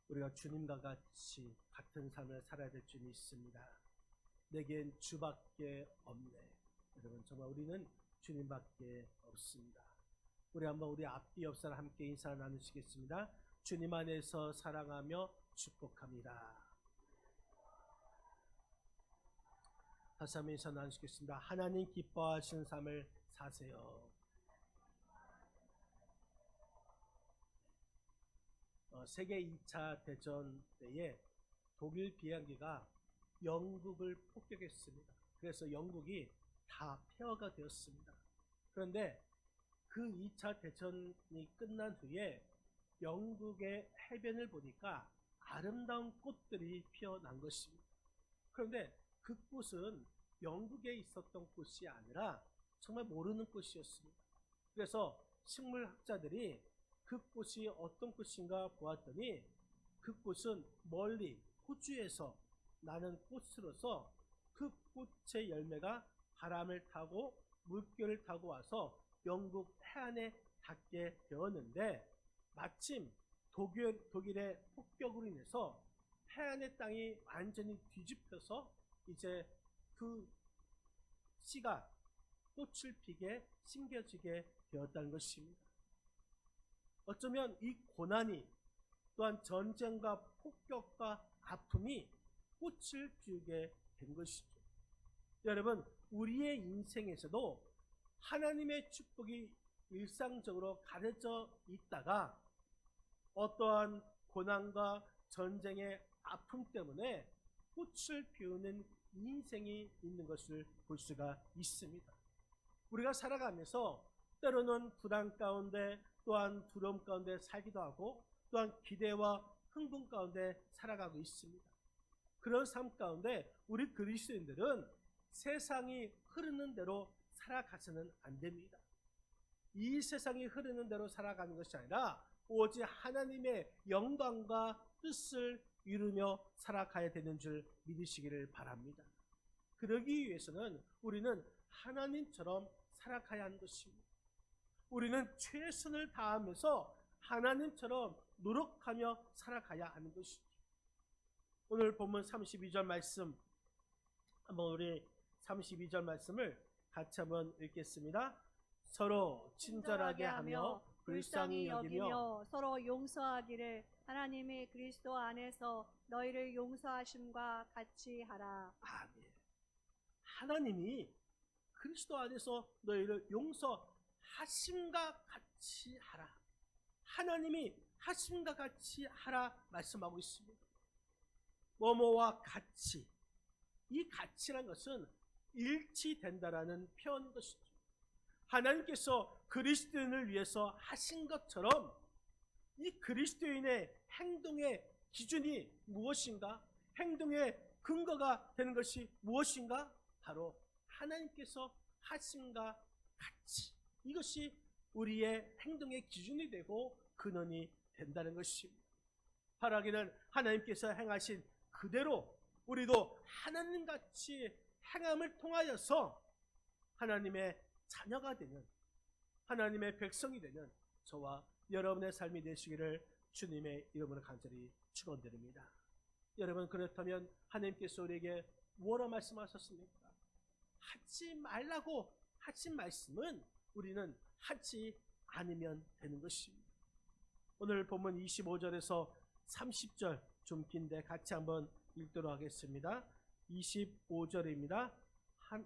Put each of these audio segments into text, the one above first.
우리가 주님과 같이 같은 삶을 살아야 될 줄 믿습니다. 내겐 주밖에 없네. 여러분, 정말 우리는 주님밖에 없습니다. 우리 한번 우리 앞뒤 옆사람 함께 인사 나누시겠습니다. 주님 안에서 사랑하며 축복합니다. 다시 한번 인사 나누시겠습니다. 하나님 기뻐하시는 삶을 사세요. 세계 2차 대전 때에 독일 비행기가 영국을 폭격했습니다. 그래서 영국이 다 폐허가 되었습니다. 그런데 그 2차 대전이 끝난 후에 영국의 해변을 보니까 아름다운 꽃들이 피어난 것입니다. 그런데 그 꽃은 영국에 있었던 꽃이 아니라 정말 모르는 꽃이었습니다. 그래서 식물학자들이 그 꽃이 어떤 꽃인가 보았더니 그 꽃은 멀리 호주에서 나는 꽃으로서 그 꽃의 열매가 바람을 타고 물결을 타고 와서 영국 해안에 닿게 되었는데, 마침 독일의 폭격으로 인해서 해안의 땅이 완전히 뒤집혀서 이제 그 씨가 꽃을 피게 심겨지게 되었다는 것입니다. 어쩌면 이 고난이, 또한 전쟁과 폭격과 아픔이 꽃을 피우게 된 것이죠. 여러분, 우리의 인생에서도 하나님의 축복이 일상적으로 가려져 있다가 어떠한 고난과 전쟁의 아픔 때문에 꽃을 피우는 인생이 있는 것을 볼 수가 있습니다. 우리가 살아가면서 때로는 불안 가운데, 또한 두려움 가운데 살기도 하고, 또한 기대와 흥분 가운데 살아가고 있습니다. 그런 삶 가운데 우리 그리스도인들은 세상이 흐르는 대로 살아가서는 안 됩니다. 이 세상이 흐르는 대로 살아가는 것이 아니라 오직 하나님의 영광과 뜻을 이루며 살아가야 되는 줄 믿으시기를 바랍니다. 그러기 위해서는 우리는 하나님처럼 살아가야 하는 것입니다. 우리는 최선을 다하면서 하나님처럼 노력하며 살아가야 하는 것이죠. 오늘 본문 32절 말씀, 한번 우리 32절 말씀을 같이 한번 읽겠습니다. 서로 친절하게 하며 불쌍히 여기며 서로 용서하기를 하나님이 그리스도 안에서 너희를 용서하심과 같이 하라. 아멘. 하나님이 그리스도 안에서 너희를 용서하심과 같이 하라. 하나님이 하심과 같이 하라 말씀하고 있습니다. 뭐뭐와 같이, 이 같이란 것은 일치된다라는 표현인 것이죠. 하나님께서 그리스도인을 위해서 하신 것처럼 이 그리스도인의 행동의 기준이 무엇인가? 행동의 근거가 되는 것이 무엇인가? 바로 하나님께서 하심과 같이, 이것이 우리의 행동의 기준이 되고 근원이 된다는 것입니다. 바라기는 하나님께서 행하신 그대로 우리도 하나님같이 행함을 통하여서 하나님의 자녀가 되는, 하나님의 백성이 되는 저와 여러분의 삶이 되시기를 주님의 이름으로 간절히 축원드립니다. 여러분, 그렇다면 하나님께서 우리에게 뭐라 말씀하셨습니까? 하지 말라고 하신 말씀은 우리는 하지 않으면 되는 것입니다. 오늘 본문 25절에서 30절 좀 긴데 같이 한번 읽도록 하겠습니다. 25절입니다.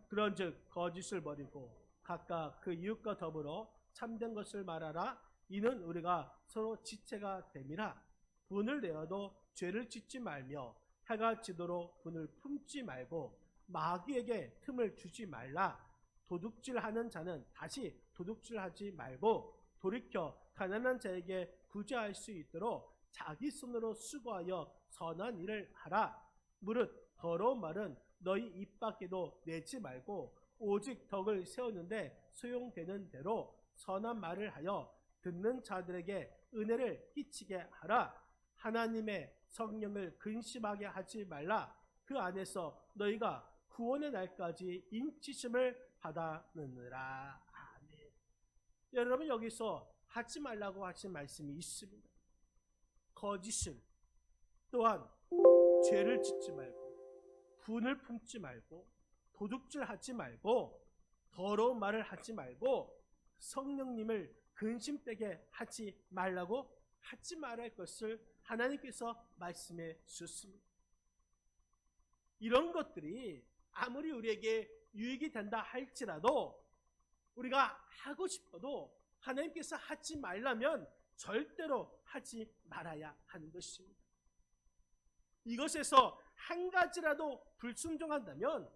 그런즉 거짓을 버리고 각각 그 이웃과 더불어 참된 것을 말하라. 이는 우리가 서로 지체가 됨이라. 분을 내어도 죄를 짓지 말며 해가 지도록 분을 품지 말고 마귀에게 틈을 주지 말라. 도둑질하는 자는 다시 도둑질하지 말고 돌이켜 가난한 자에게 구제할 수 있도록 자기 손으로 수고하여 선한 일을 하라. 무릇 더러운 말은 너희 입 밖에도 내지 말고 오직 덕을 세우는데 소용되는 대로 선한 말을 하여 듣는 자들에게 은혜를 끼치게 하라. 하나님의 성령을 근심하게 하지 말라. 그 안에서 너희가 구원의 날까지 인치심을 받아느니라. 아멘. 여러분, 여기서 하지 말라고 하신 말씀이 있습니다. 거짓을, 또한 죄를 짓지 말고 분을 품지 말고 도둑질하지 말고 더러운 말을 하지 말고 성령님을 근심되게 하지 말라고 하지 말할 것을 하나님께서 말씀해 주셨습니다. 이런 것들이 아무리 우리에게 유익이 된다 할지라도 우리가 하고 싶어도 하나님께서 하지 말라면 절대로 하지 말아야 하는 것입니다. 이것에서 한 가지라도 불순종한다면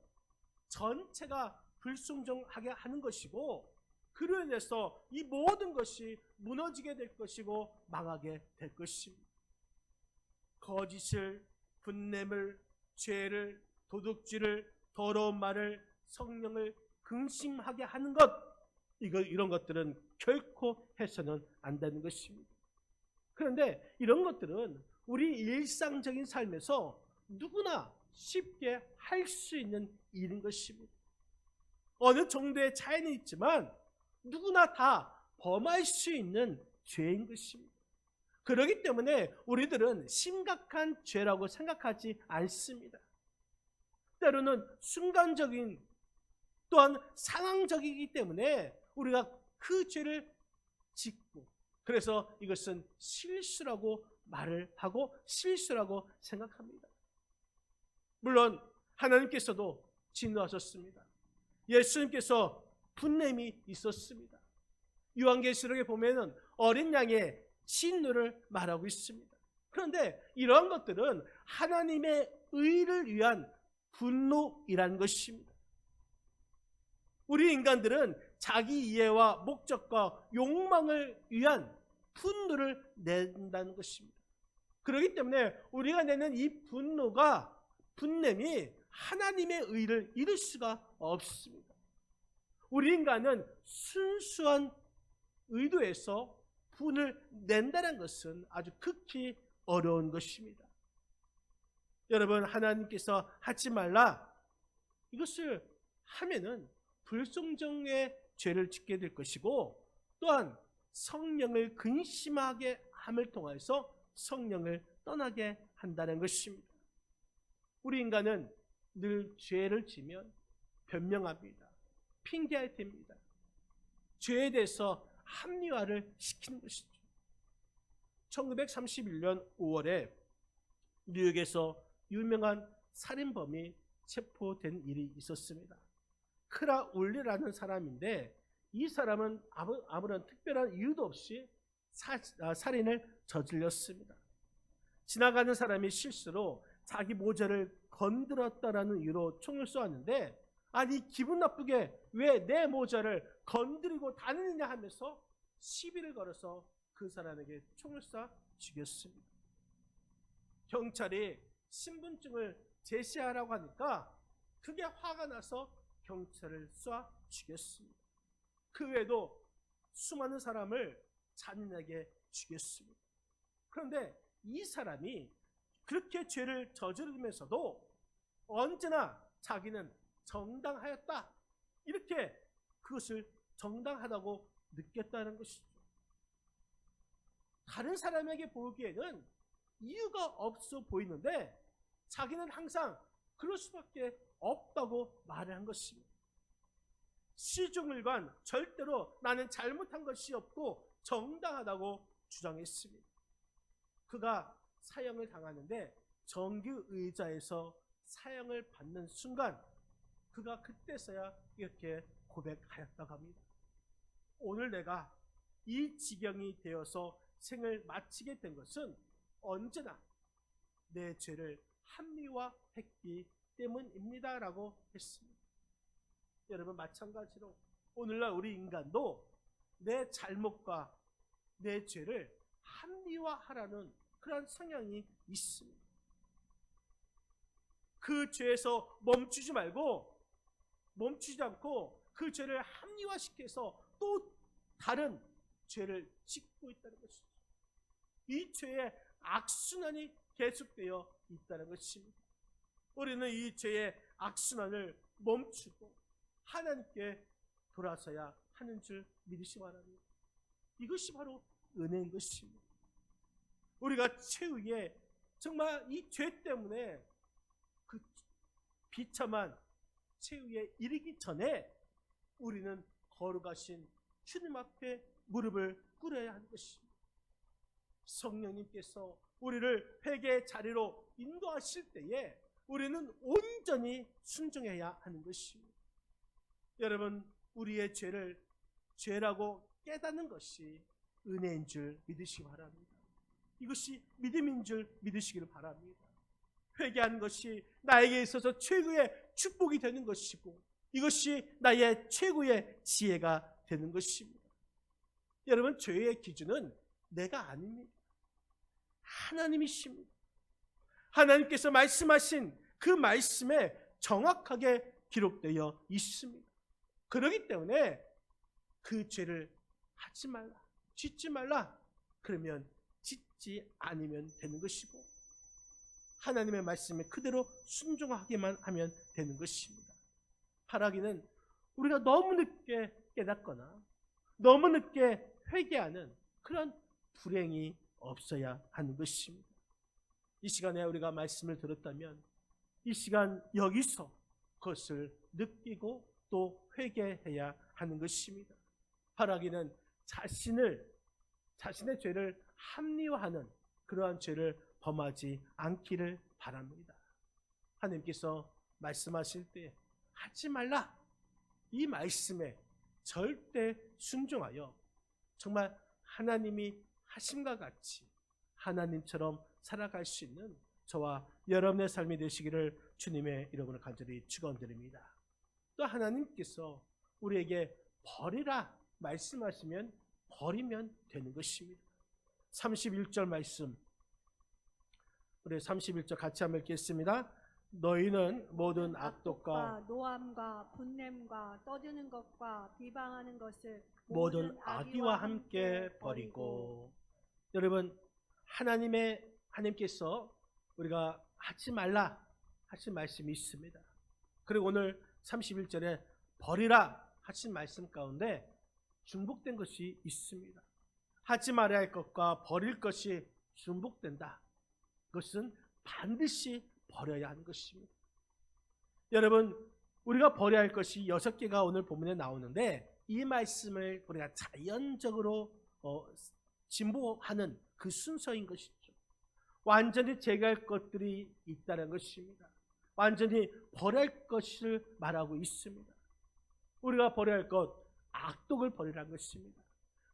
전체가 불순종하게 하는 것이고, 그로 인해서 이 모든 것이 무너지게 될 것이고 망하게 될 것입니다. 거짓을, 분냄을, 죄를, 도둑질을, 더러운 말을, 성령을 근심하게 하는 것, 이런 것들은 결코 해서는 안 되는 것입니다. 그런데 이런 것들은 우리 일상적인 삶에서 누구나 쉽게 할 수 있는 일인 것입니다. 어느 정도의 차이는 있지만 누구나 다 범할 수 있는 죄인 것입니다. 그렇기 때문에 우리들은 심각한 죄라고 생각하지 않습니다. 때로는 순간적인, 또한 상황적이기 때문에 우리가 그 죄를 짓고, 그래서 이것은 실수라고 말을 하고 실수라고 생각합니다. 물론 하나님께서도 진노하셨습니다. 예수님께서 분냄이 있었습니다. 요한계시록에 보면은 어린 양의 진노를 말하고 있습니다. 그런데 이러한 것들은 하나님의 의를 위한 분노이라는 것입니다. 우리 인간들은 자기 이해와 목적과 욕망을 위한 분노를 낸다는 것입니다. 그렇기 때문에 우리가 내는 이 분냄이 하나님의 의를 이룰 수가 없습니다. 우리 인간은 순수한 의도에서 분을 낸다는 것은 아주 극히 어려운 것입니다. 여러분, 하나님께서 하지 말라, 이것을 하면은 불순종의 죄를 짓게 될 것이고, 또한 성령을 근심하게 함을 통해서 성령을 떠나게 한다는 것입니다. 우리 인간은 늘 죄를 지면 변명합니다. 핑계할 때입니다. 죄에 대해서 합리화를 시키는 것이죠. 1931년 5월에 뉴욕에서 유명한 살인범이 체포된 일이 있었습니다. 크라 울리라는 사람인데, 이 사람은 아무런 특별한 이유도 없이 살인을 저질렀습니다. 지나가는 사람이 실수로 자기 모자를 건드렸다라는 이유로 총을 쏘았는데, 아니 기분 나쁘게 왜 내 모자를 건드리고 다니느냐 하면서 시비를 걸어서 그 사람에게 총을 쏴 죽였습니다. 경찰이 신분증을 제시하라고 하니까 그게 화가 나서 경찰을 쏴 죽였습니다. 그 외에도 수많은 사람을 잔인하게 죽였습니다. 그런데 이 사람이 그렇게 죄를 저지르면서도 언제나 자기는 정당하였다, 이렇게 그것을 정당하다고 느꼈다는 것이죠. 다른 사람에게 보기에는 이유가 없어 보이는데 자기는 항상 그럴 수밖에 없다고 말을 한 것입니다. 시종일관 절대로 나는 잘못한 것이 없고 정당하다고 주장했습니다. 그가 사형을 당하는데 정규의자에서 사형을 받는 순간 그가 그때서야 이렇게 고백하였다고 합니다. 오늘 내가 이 지경이 되어서 생을 마치게 된 것은 언제나 내 죄를 합리화했기 때문입니다 라고 했습니다. 여러분, 마찬가지로 오늘날 우리 인간도 내 잘못과 내 죄를 합리화하라는 그런 성향이 있습니다. 그 죄에서 멈추지 않고 그 죄를 합리화시켜서 또 다른 죄를 짓고 있다는 것이죠. 이 죄의 악순환이 계속되어 있다는 것입니다. 우리는 이 죄의 악순환을 멈추고 하나님께 돌아서야 하는 줄 믿으시 바랍니다. 이것이 바로 은혜인 것입니다. 우리가 최후의 정말 이 죄 때문에 그 비참한 최후에 이르기 전에 우리는 거룩하신 주님 앞에 무릎을 꿇어야 하는 것입니다. 성령님께서 우리를 회개의 자리로 인도하실 때에 우리는 온전히 순종해야 하는 것입니다. 여러분, 우리의 죄를 죄라고 깨닫는 것이 은혜인 줄 믿으시기 바랍니다. 이것이 믿음인 줄 믿으시기를 바랍니다. 회개하는 것이 나에게 있어서 최고의 축복이 되는 것이고 이것이 나의 최고의 지혜가 되는 것입니다. 여러분, 죄의 기준은 내가 아닙니다. 하나님이십니다. 하나님께서 말씀하신 그 말씀에 정확하게 기록되어 있습니다. 그렇기 때문에 그 죄를 하지 말라, 짓지 말라, 그러면 짓지 않으면 되는 것이고 하나님의 말씀에 그대로 순종하기만 하면 되는 것입니다. 바라기는 우리가 너무 늦게 깨닫거나 너무 늦게 회개하는 그런 불행이 없어야 하는 것입니다. 이 시간에 우리가 말씀을 들었다면 이 시간 여기서 그것을 느끼고 또 회개해야 하는 것입니다. 바라기는 자신의 죄를 합리화하는 그러한 죄를 범하지 않기를 바랍니다. 하나님께서 말씀하실 때 하지 말라, 이 말씀에 절대 순종하여 정말 하나님이 하심과 같이 하나님처럼 살아갈 수 있는 저와 여러분의 삶이 되시기를 주님의 이름으로 간절히 축원드립니다. 또 하나님께서 우리에게 버리라 말씀하시면 버리면 되는 것입니다. 31절 말씀, 우리 31절 같이 한번 읽겠습니다. 너희는 모든 악독과 노함과 분냄과 떠드는 것과 비방하는 것을 모든 악의와 함께 버리고. 여러분, 하나님께서 우리가 하지 말라 하신 말씀이 있습니다. 그리고 오늘 31절에 버리라 하신 말씀 가운데 중복된 것이 있습니다. 하지 말아야 할 것과 버릴 것이 중복된다. 그것은 반드시 버려야 하는 것입니다. 여러분, 우리가 버려야 할 것이 6개가 오늘 본문에 나오는데 이 말씀을 우리가 자연적으로 진보하는 그 순서인 것이죠. 완전히 제거할 것들이 있다는 것입니다. 완전히 버려야 할 것을 말하고 있습니다. 우리가 버려야 할 것, 악독을 버리라는 것입니다.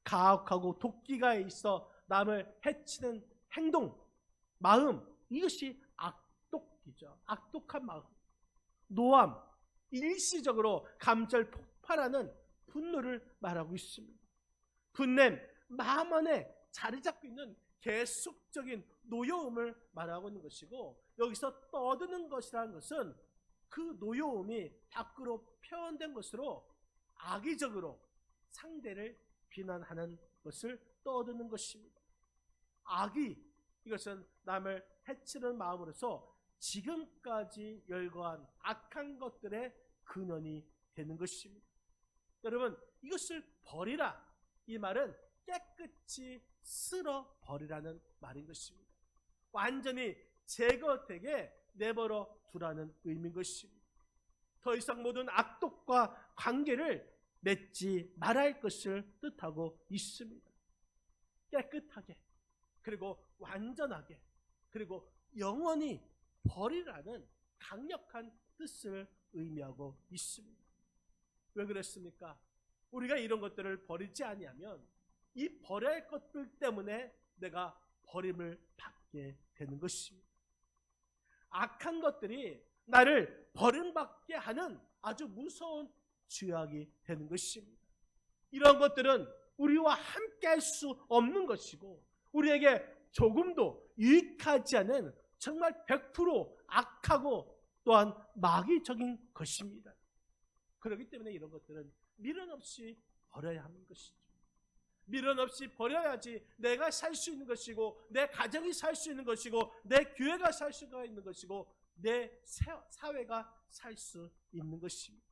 가혹하고 도끼가 있어 남을 해치는 행동, 마음, 이것이 악독이죠. 악독한 마음. 노함, 일시적으로 감절 폭발하는 분노를 말하고 있습니다. 분냄, 마음 안에 자리 잡고 있는 계속적인 노여움을 말하고 있는 것이고, 여기서 떠드는 것이라는 것은 그 노여움이 밖으로 표현된 것으로 악의적으로 상대를 비난하는 것을 떠드는 것입니다. 악의, 이것은 남을 해치는 마음으로서 지금까지 열거한 악한 것들의 근원이 되는 것입니다. 여러분, 이것을 버리라, 이 말은 깨끗이 쓸어 버리라는 말인 것입니다. 완전히 제거되게 내버려 두라는 의미인 것입니다. 더 이상 모든 악독과 관계를 맺지 말아야 할 것을 뜻하고 있습니다. 깨끗하게, 그리고 완전하게, 그리고 영원히 버리라는 강력한 뜻을 의미하고 있습니다. 왜 그랬습니까? 우리가 이런 것들을 버리지 아니하면 이 버려야 할 것들 때문에 내가 버림을 받게 되는 것입니다. 악한 것들이 나를 버림받게 하는 아주 무서운 죄악이 되는 것입니다. 이런 것들은 우리와 함께 할 수 없는 것이고 우리에게 조금도 유익하지 않은 정말 100% 악하고 또한 마귀적인 것입니다. 그렇기 때문에 이런 것들은 미련 없이 버려야 하는 것이죠. 미련 없이 버려야지 내가 살 수 있는 것이고 내 가정이 살 수 있는 것이고 내 교회가 살 수가 있는 것이고 내 사회가 살 수 있는 것입니다.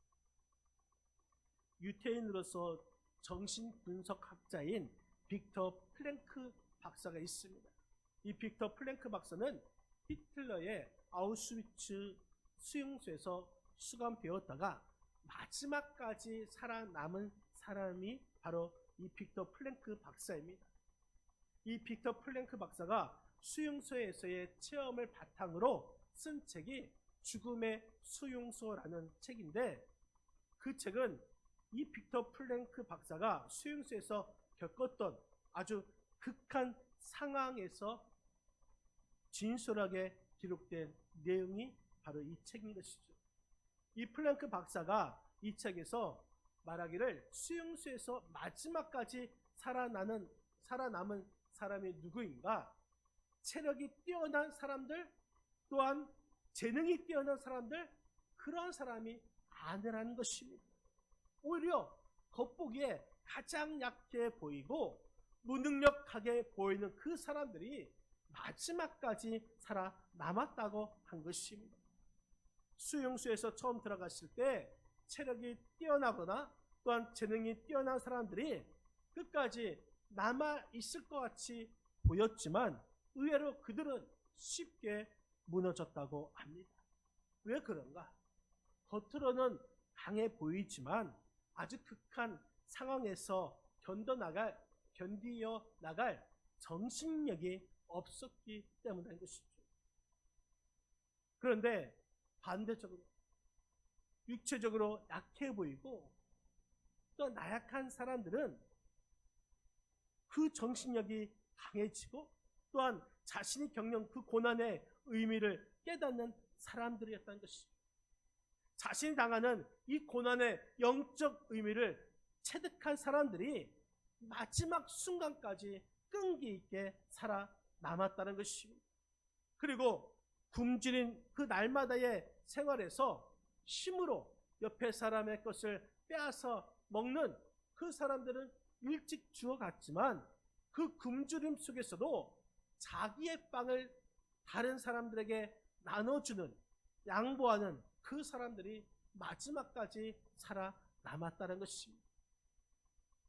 유태인으로서 정신분석학자인 빅터 플랭크 박사가 있습니다. 이 빅터 플랭크 박사는 히틀러의 아우슈비츠 수용소에서 수감되었다가 마지막까지 살아남은 사람이 바로 이 빅터 플랭크 박사입니다. 이 빅터 플랭크 박사가 수용소에서의 체험을 바탕으로 쓴 책이 죽음의 수용소라는 책인데, 그 책은 이 빅터 플랭크 박사가 수용소에서 겪었던 아주 극한 상황에서 진솔하게 기록된 내용이 바로 이 책인 것이죠. 이 플랭크 박사가 이 책에서 말하기를 수용소에서 마지막까지 살아남은 사람이 누구인가? 체력이 뛰어난 사람들, 또한 재능이 뛰어난 사람들, 그런 사람이 아니라는 것입니다. 오히려 겉보기에 가장 약해 보이고 무능력하게 보이는 그 사람들이 마지막까지 살아남았다고 한 것입니다. 수용소에서 처음 들어갔을 때 체력이 뛰어나거나 또한 재능이 뛰어난 사람들이 끝까지 남아 있을 것 같이 보였지만 의외로 그들은 쉽게 무너졌다고 합니다. 왜 그런가? 겉으로는 강해 보이지만 아주 극한 상황에서 견디어 나갈 정신력이 없었기 때문인 것이죠. 그런데 반대적으로 육체적으로 약해 보이고 또 나약한 사람들은 그 정신력이 강해지고 또한 자신이 겪는 그 고난의 의미를 깨닫는 사람들이었다는 것이죠. 자신이 당하는 이 고난의 영적 의미를 체득한 사람들이 마지막 순간까지 끈기 있게 살아남았다는 것입니다. 그리고 굶주린 그 날마다의 생활에서 힘으로 옆에 사람의 것을 빼앗아 먹는 그 사람들은 일찍 죽어갔지만 그 굶주림 속에서도 자기의 빵을 다른 사람들에게 나눠주는, 양보하는 그 사람들이 마지막까지 살아남았다는 것입니다.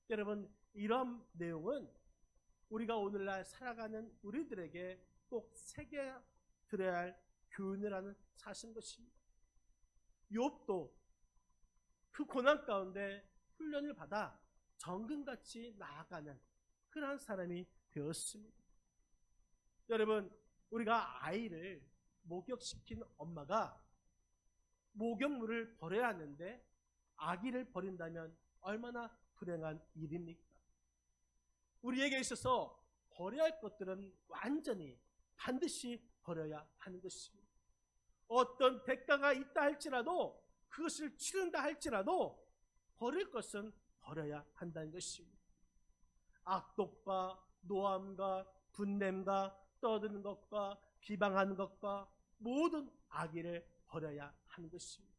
여러분, 이런 내용은 우리가 오늘날 살아가는 우리들에게 꼭 새겨들어야 할 교훈이라는 사실인 것입니다. 욥도 그 고난 가운데 훈련을 받아 정금같이 나아가는 그러한 사람이 되었습니다. 여러분, 우리가 아이를 목욕시킨 엄마가 목욕물을 버려야 하는데 아기를 버린다면 얼마나 불행한 일입니까? 우리에게 있어서 버려야 할 것들은 완전히 반드시 버려야 하는 것입니다. 어떤 대가가 있다 할지라도, 그것을 치른다 할지라도 버릴 것은 버려야 한다는 것입니다. 악독과 노함과 분냄과 떠드는 것과 비방하는 것과 모든 악의를 버려야 하는 것입니다.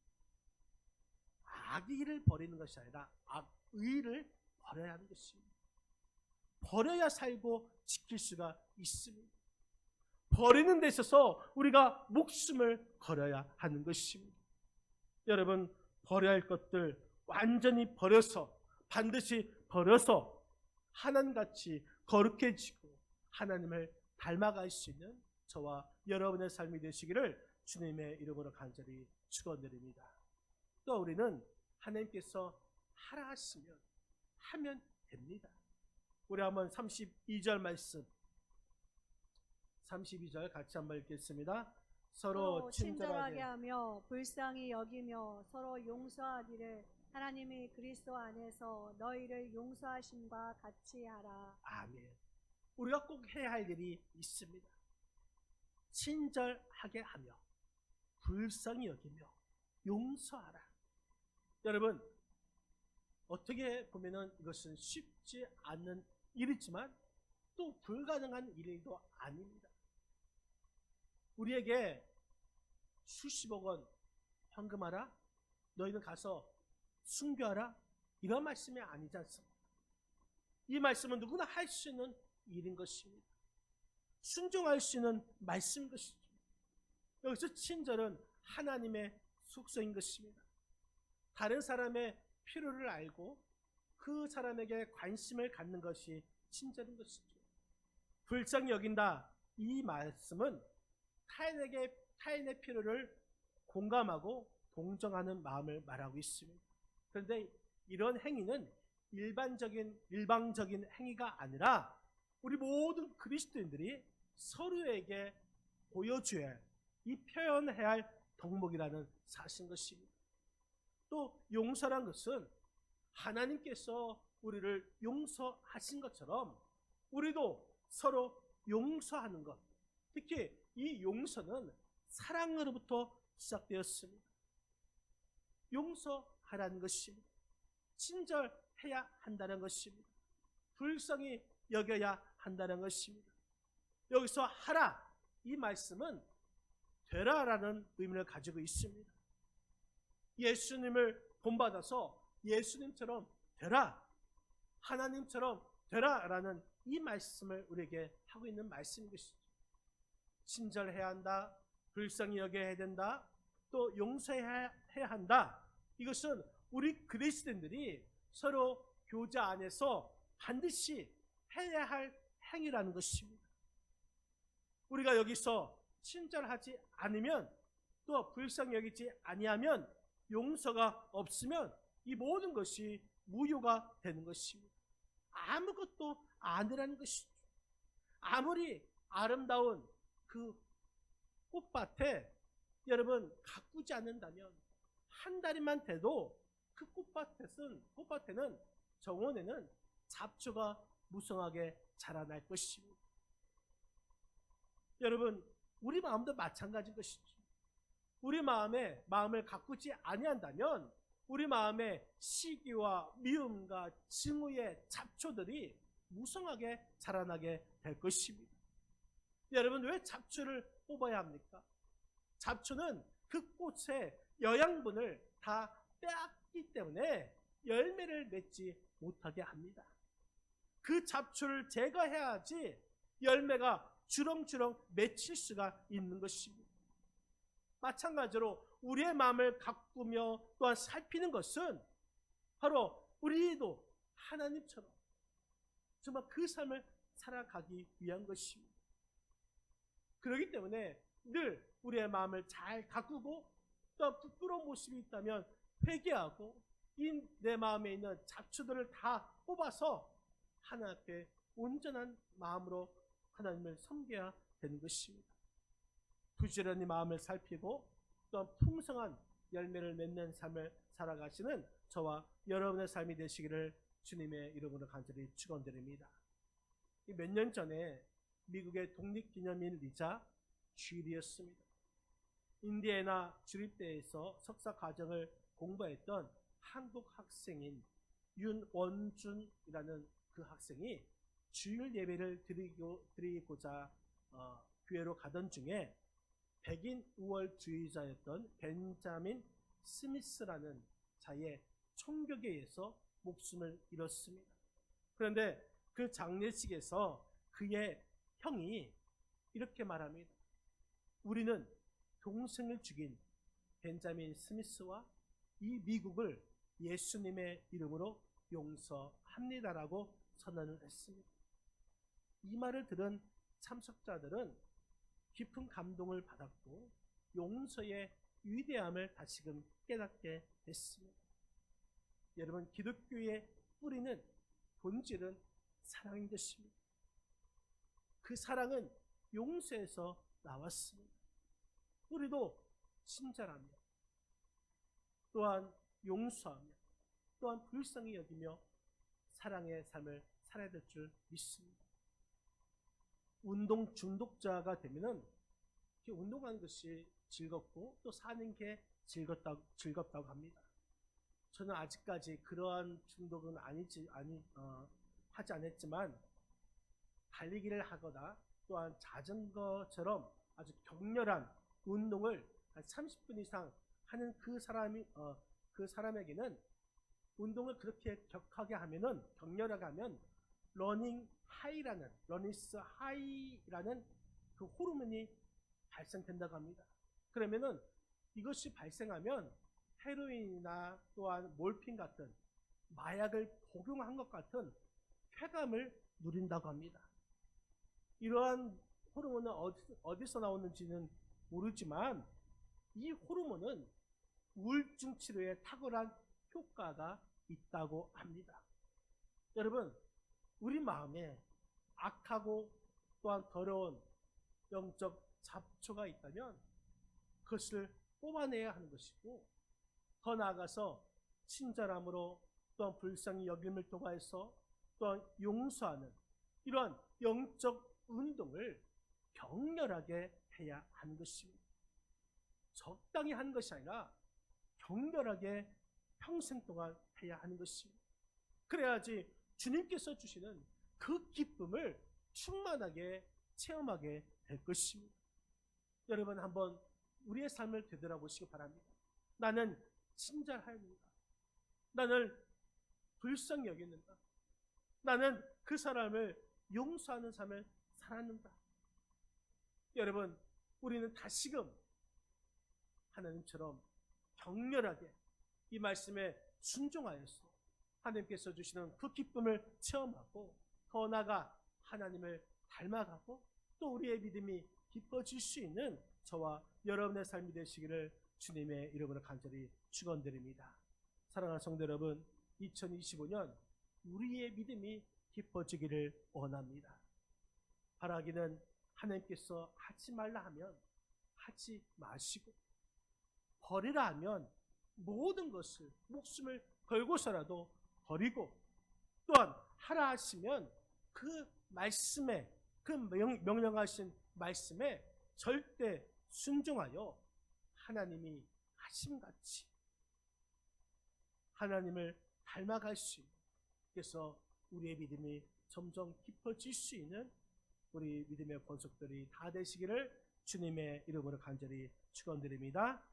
악의를 버리는 것이 아니라 악의를 버려야 하는 것입니다. 버려야 살고 지킬 수가 있습니다. 버리는 데 있어서 우리가 목숨을 걸어야 하는 것입니다. 여러분, 버려야 할 것들 완전히 버려서, 반드시 버려서 하나님같이 거룩해지고 하나님을 닮아갈 수 있는 저와 여러분의 삶이 되시기를 주님의 이름으로 간절히 축원드립니다. 또 우리는 하나님께서 하라 하시면 하면 됩니다. 우리 한번 32절 말씀, 32절 같이 한번 읽겠습니다. 서로 친절하게 하며 불쌍히 여기며 서로 용서하기를 하나님이 그리스도 안에서 너희를 용서하심과 같이 하라. 아멘. 우리가 꼭 해야 할 일이 있습니다. 친절하게 하며 불쌍히 여기며 용서하라. 여러분, 어떻게 보면은 이것은 쉽지 않는 일이지만 또 불가능한 일도 아닙니다. 우리에게 수십억 원 헌금하라, 너희는 가서 순교하라, 이런 말씀이 아니지 않습니까? 이 말씀은 누구나 할 수 있는 일인 것입니다. 순종할 수 있는 말씀인 것이죠. 여기서 친절은 하나님의 속성인 것입니다. 다른 사람의 필요를 알고 그 사람에게 관심을 갖는 것이 친절인 것이죠. 불쌍히 여긴다, 이 말씀은 타인의 필요를 공감하고 동정하는 마음을 말하고 있습니다. 그런데 이런 행위는 일방적인 행위가 아니라 우리 모든 그리스도인들이 서로에게 보여줘야 할, 이 표현해야 할 덕목이라는 사실인 것입니다. 또 용서란 것은 하나님께서 우리를 용서하신 것처럼 우리도 서로 용서하는 것, 특히 이 용서는 사랑으로부터 시작되었습니다. 용서하라는 것입니다. 친절해야 한다는 것입니다. 불쌍히 여겨야 한다는 것입니다. 여기서 하라, 이 말씀은 되라라는 의미를 가지고 있습니다. 예수님을 본받아서 예수님처럼 되라, 하나님처럼 되라라는 이 말씀을 우리에게 하고 있는 말씀인 것이죠. 친절해야 한다, 불쌍히 여겨야 된다, 또 용서해야 한다. 이것은 우리 그리스도인들이 서로 교제 안에서 반드시 해야 할 행위라는 것입니다. 우리가 여기서 친절하지 않으면, 또 불쌍히 여기지 아니하면, 용서가 없으면 이 모든 것이 무효가 되는 것입니다. 아무것도 아니라는 것이죠. 아무리 아름다운 그 꽃밭에 여러분 가꾸지 않는다면 한 달만 돼도 그 꽃밭에는 정원에는 잡초가 무성하게 자라날 것입니다. 여러분, 우리 마음도 마찬가지인 것이죠. 우리 마음을 가꾸지 아니한다면 우리 마음에 시기와 미움과 증오의 잡초들이 무성하게 자라나게 될 것입니다. 여러분, 왜 잡초를 뽑아야 합니까? 잡초는 그 꽃의 영양분을 다 빼앗기 때문에 열매를 맺지 못하게 합니다. 그 잡초를 제거해야지 열매가 주렁주렁 맺힐 수가 있는 것입니다. 마찬가지로 우리의 마음을 가꾸며 또한 살피는 것은 바로 우리도 하나님처럼 정말 그 삶을 살아가기 위한 것입니다. 그렇기 때문에 늘 우리의 마음을 잘 가꾸고 또 부끄러운 모습이 있다면 회개하고 내 마음에 있는 잡초들을 다 뽑아서 하나님 앞에 온전한 마음으로 하나님을 섬겨야 되는 것입니다. 부지런히 마음을 살피고 또 풍성한 열매를 맺는 삶을 살아가시는 저와 여러분의 삶이 되시기를 주님의 이름으로 간절히 축원드립니다. 몇 년 전에 미국의 독립기념일이자 주일이었습니다. 인디애나 주립대에서 석사 과정을 공부했던 한국 학생인 윤원준이라는 그 학생이 주일 예배를 드리고자 교회로 가던 중에 백인 우월주의자였던 벤자민 스미스라는 자의 총격에 의해서 목숨을 잃었습니다. 그런데 그 장례식에서 그의 형이 이렇게 말합니다. 우리는 동생을 죽인 벤자민 스미스와 이 미국을 예수님의 이름으로 용서합니다라고 선언을 했습니다. 이 말을 들은 참석자들은 깊은 감동을 받았고 용서의 위대함을 다시금 깨닫게 됐습니다. 여러분, 기독교의 뿌리는 본질은 사랑인 것입니다. 그 사랑은 용서에서 나왔습니다. 우리도 친절하며 또한 용서하며 또한 불쌍히 여기며 사랑의 삶을 살아야 될 줄 믿습니다. 운동 중독자가 되면은 운동하는 것이 즐겁고 또 사는 게 즐겁다고 합니다. 저는 아직까지 그러한 중독은 하지 않았지만 달리기를 하거나 또한 자전거처럼 아주 격렬한 운동을 한 30분 이상 하는 그 사람에게는 운동을 그렇게 격하게 하면은 격렬하게 하면 러니스 하이라는 그 호르몬이 발생된다고 합니다. 그러면은 이것이 발생하면 헤로인이나 또한 몰핀 같은 마약을 복용한 것 같은 쾌감을 누린다고 합니다. 이러한 호르몬은 어디서 나오는지는 모르지만 이 호르몬은 우울증 치료에 탁월한 효과가 있다고 합니다. 여러분, 우리 마음에 악하고 또한 더러운 영적 잡초가 있다면 그것을 뽑아내야 하는 것이고, 더 나아가서 친절함으로 또한 불쌍히 여김을 통하여서 또한 용서하는 이러한 영적 운동을 격렬하게 해야 하는 것입니다. 적당히 하는 것이 아니라 격렬하게 평생 동안 해야 하는 것입니다. 그래야지 주님께서 주시는 그 기쁨을 충만하게 체험하게 될 것입니다. 여러분, 한번 우리의 삶을 되돌아보시기 바랍니다. 나는 친절하였는가? 나는 불쌍히 여겼는가? 나는 그 사람을 용서하는 삶을 살았는가? 여러분, 우리는 다시금 하나님처럼 격렬하게 이 말씀에 순종하여서 하나님께서 주시는 그 기쁨을 체험하고, 더 나아가 하나님을 닮아가고 또 우리의 믿음이 깊어질 수 있는 저와 여러분의 삶이 되시기를 주님의 이름으로 간절히 축원드립니다. 사랑하는 성도 여러분, 2025년 우리의 믿음이 깊어지기를 원합니다. 바라기는 하나님께서 하지 말라 하면 하지 마시고, 버리라 하면 모든 것을 목숨을 걸고서라도 버리고, 또한 하라 하시면 그 말씀에, 그 명령하신 말씀에 절대 순종하여 하나님이 하심같이 하나님을 닮아갈 수 있는, 그래서 우리의 믿음이 점점 깊어질 수 있는 우리 믿음의 권속들이 다 되시기를 주님의 이름으로 간절히 축원드립니다.